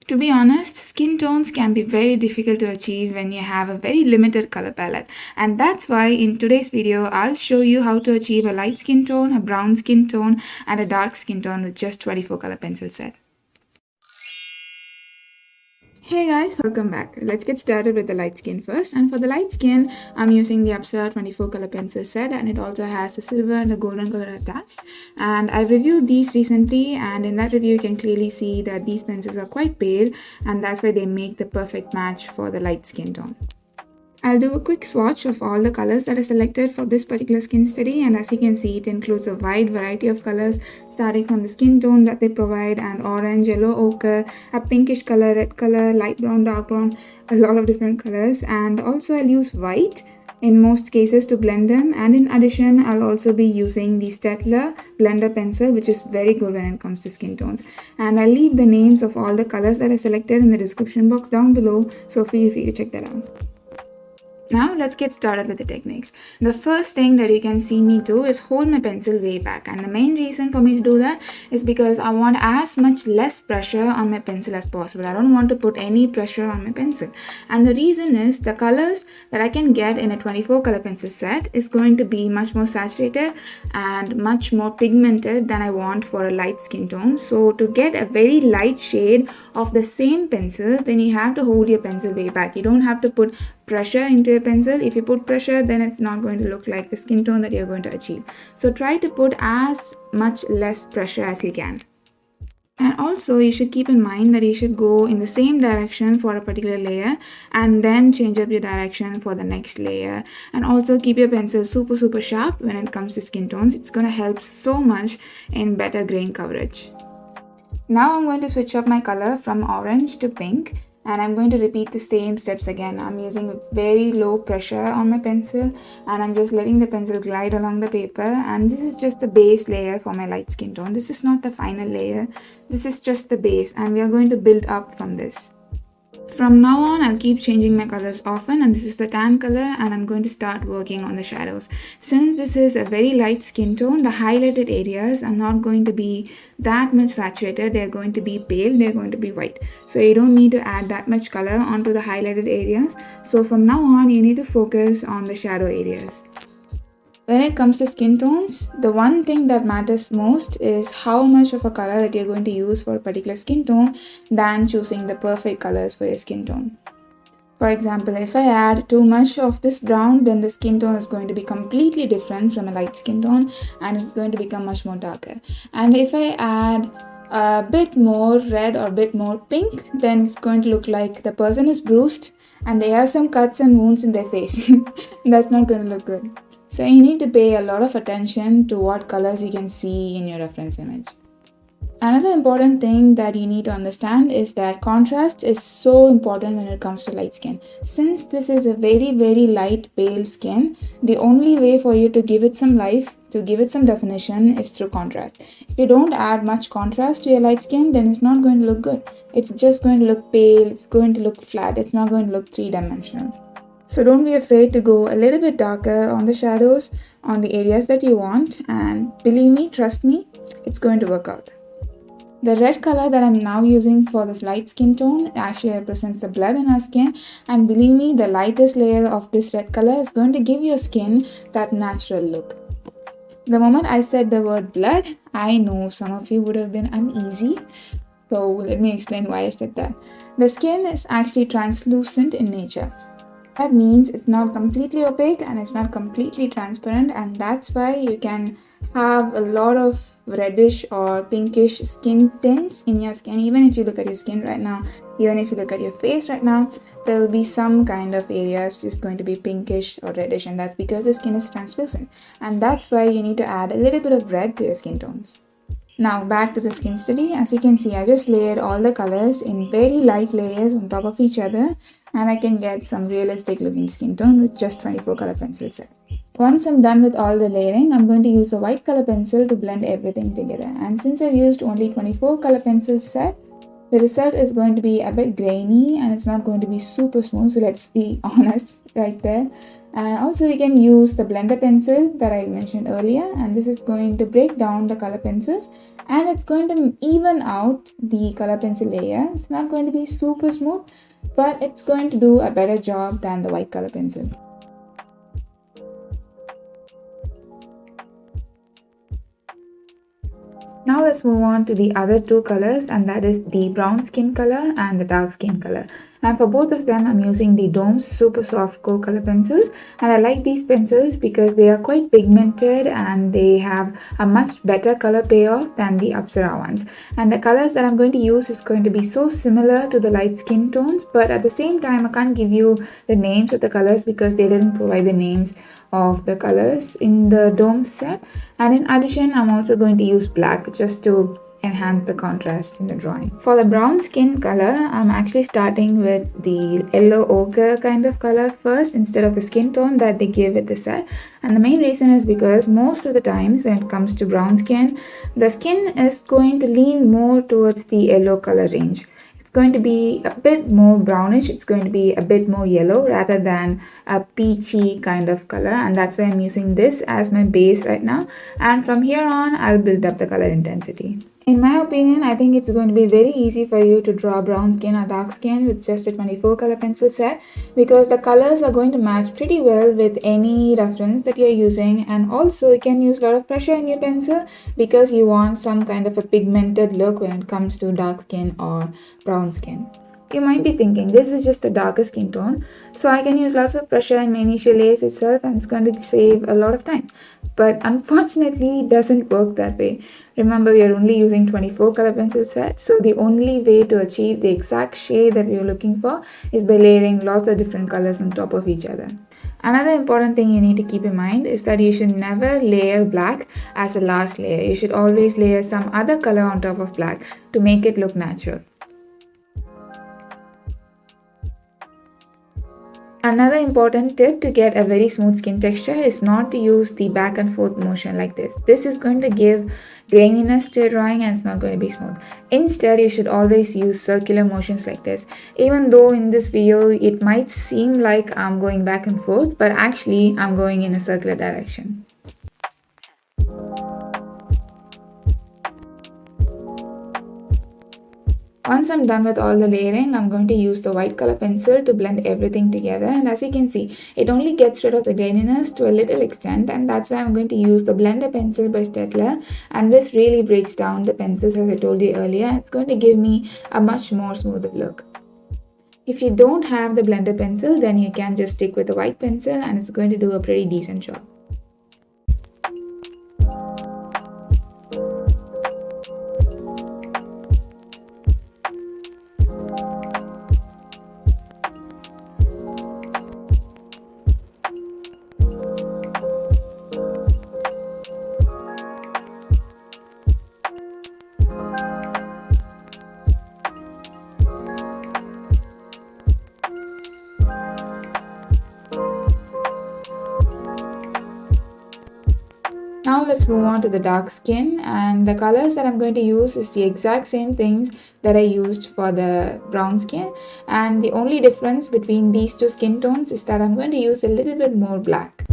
To be honest, skin tones can be very difficult to achieve when you have a very limited color palette. And that's why in today's video, I'll show you how to achieve a light skin tone, a brown skin tone, and a dark skin tone with just 24 color pencil set. Hey guys, welcome back. Let's get started with the light skin first. And for the light skin, I'm using the Apsara 24 color pencil set, and it also has a silver and a golden color attached. And I've reviewed these recently, and in that review you can clearly see that these pencils are quite pale, and that's why they make the perfect match for the light skin tone. I'll do a quick swatch of all the colors that I selected for this particular skin study, and as you can see, it includes a wide variety of colors starting from the skin tone that they provide, and orange, yellow, ochre, a pinkish color, red color, light brown, dark brown, a lot of different colors. And also I'll use white in most cases to blend them, and in addition I'll also be using the Staedtler blender pencil, which is very good when it comes to skin tones. And I'll leave the names of all the colors that I selected in the description box down below, so feel free to check that out. Now let's get started with the techniques. The first thing that you can see me do is hold my pencil way back, and the main reason for me to do that is because I want as much less pressure on my pencil as possible. I don't want to put any pressure on my pencil, and the reason is the colors that I can get in a 24 color pencil set is going to be much more saturated and much more pigmented than I want for a light skin tone. So to get a very light shade of the same pencil, then you have to hold your pencil way back. You don't have to put pressure into your pencil. If you put pressure, then it's not going to look like the skin tone that you're going to achieve. So try to put as much less pressure as you can. And also you should keep in mind that you should go in the same direction for a particular layer and then change up your direction for the next layer. And also keep your pencil super sharp when it comes to skin tones. It's going to help so much in better grain coverage. Now I'm going to switch up my color from orange to pink, and I'm going to repeat the same steps again. I'm using very low pressure on my pencil, and I'm just letting the pencil glide along the paper, and this is just the base layer for my light skin tone. This is not the final layer, this is just the base, and we are going to build up from this. From now on, I'll keep changing my colors often, and this is the tan color, and I'm going to start working on the shadows. Since this is a very light skin tone, the highlighted areas are not going to be that much saturated. They're going to be pale, they're going to be white. So you don't need to add that much color onto the highlighted areas. So from now on, you need to focus on the shadow areas. When it comes to skin tones, the one thing that matters most is how much of a color that you're going to use for a particular skin tone than choosing the perfect colors for your skin tone. For example, if I add too much of this brown, then the skin tone is going to be completely different from a light skin tone, and it's going to become much more darker. And if I add a bit more red or a bit more pink, then it's going to look like the person is bruised and they have some cuts and wounds in their face. That's not going to look good. So you need to pay a lot of attention to what colors you can see in your reference image. Another important thing that you need to understand is that contrast is so important when it comes to light skin. Since this is a very light pale skin, the only way for you to give it some life, to give it some definition, is through contrast. If you don't add much contrast to your light skin, then it's not going to look good. It's just going to look pale, it's going to look flat, it's not going to look three-dimensional. So don't be afraid to go a little bit darker on the shadows, on the areas that you want, and believe me, trust me, it's going to work out. The red color that I'm now using for this light skin tone actually represents the blood in our skin, and believe me, the lightest layer of this red color is going to give your skin that natural look. The moment I said the word blood, I know some of you would have been uneasy, so let me explain why I said that. The skin is actually translucent in nature. That means it's not completely opaque and it's not completely transparent, and that's why you can have a lot of reddish or pinkish skin tints in your skin. Even if you look at your skin right now, even if you look at your face right now, there will be some kind of areas just going to be pinkish or reddish, and that's because the skin is translucent, and that's why you need to add a little bit of red to your skin tones. Now back to the skin study. As you can see, I just layered all the colors in very light layers on top of each other, and I can get some realistic looking skin tone with just 24 color pencil set. Once I'm done with all the layering, I'm going to use a white color pencil to blend everything together. And since I've used only 24 color pencil set, The result is going to be a bit grainy and it's not going to be super smooth, so let's be honest right there. And also you can use the blender pencil that I mentioned earlier, and this is going to break down the color pencils and it's going to even out the color pencil layer. It's not going to be super smooth, but it's going to do a better job than the white color pencil. Now let's move on to the other two colors, and that is the brown skin color and the dark skin color. And for both of them, I'm using the DOMS Super Soft Core color pencils. And I like these pencils because they are quite pigmented and they have a much better color payoff than the Apsara ones. And the colors that I'm going to use is going to be so similar to the light skin tones, but at the same time, I can't give you the names of the colors because they didn't provide the names of the colors in the DOMS set. And in addition, I'm also going to use black just to enhance the contrast in the drawing. For the brown skin color, I'm actually starting with the yellow ochre kind of color first instead of the skin tone that they give with the set. And the main reason is because most of the times when it comes to brown skin, the skin is going to lean more towards the yellow color range. Going to be a bit more brownish, it's going to be a bit more yellow rather than a peachy kind of color, and that's why I'm using this as my base right now, and from here on I'll build up the color intensity. In my opinion, I think it's going to be very easy for you to draw brown skin or dark skin with just a 24 color pencil set because the colors are going to match pretty well with any reference that you're using, and also you can use a lot of pressure in your pencil because you want some kind of a pigmented look when it comes to dark skin or brown skin. You might be thinking, this is just a darker skin tone, so I can use lots of pressure in my initial layers itself and it's going to save a lot of time. But unfortunately, it doesn't work that way. Remember, we are only using 24 color pencil sets, so the only way to achieve the exact shade that we are looking for is by layering lots of different colors on top of each other. Another important thing you need to keep in mind is that you should never layer black as the last layer. You should always layer some other color on top of black to make it look natural. Another important tip to get a very smooth skin texture is not to use the back and forth motion like this. This is going to give graininess to your drawing and it's not going to be smooth. Instead, you should always use circular motions like this. Even though in this video it might seem like I'm going back and forth, but actually I'm going in a circular direction. Once I'm done with all the layering, I'm going to use the white color pencil to blend everything together, and as you can see, it only gets rid of the graininess to a little extent, and that's why I'm going to use the blender pencil by Staedtler, and this really breaks down the pencils as I told you earlier, and it's going to give me a much more smoother look. If you don't have the blender pencil, then you can just stick with the white pencil and it's going to do a pretty decent job. Now let's move on to the dark skin, and the colors that I'm going to use is the exact same things that I used for the brown skin, and the only difference between these two skin tones is that I'm going to use a little bit more black.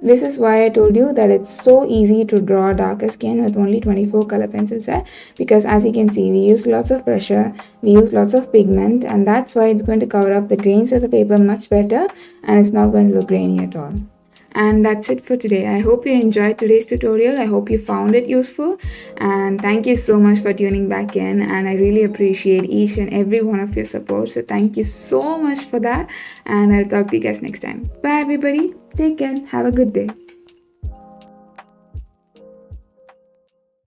This is why I told you that it's so easy to draw darker skin with only 24 color pencil set, because as you can see, we use lots of pressure, we use lots of pigment, and that's why it's going to cover up the grains of the paper much better, and it's not going to look grainy at all. And that's it for today. I hope you enjoyed today's tutorial. I hope you found it useful. And thank you so much for tuning back in. And I really appreciate each and every one of your support. So thank you so much for that. And I'll talk to you guys next time. Bye, everybody. Take care. Have a good day.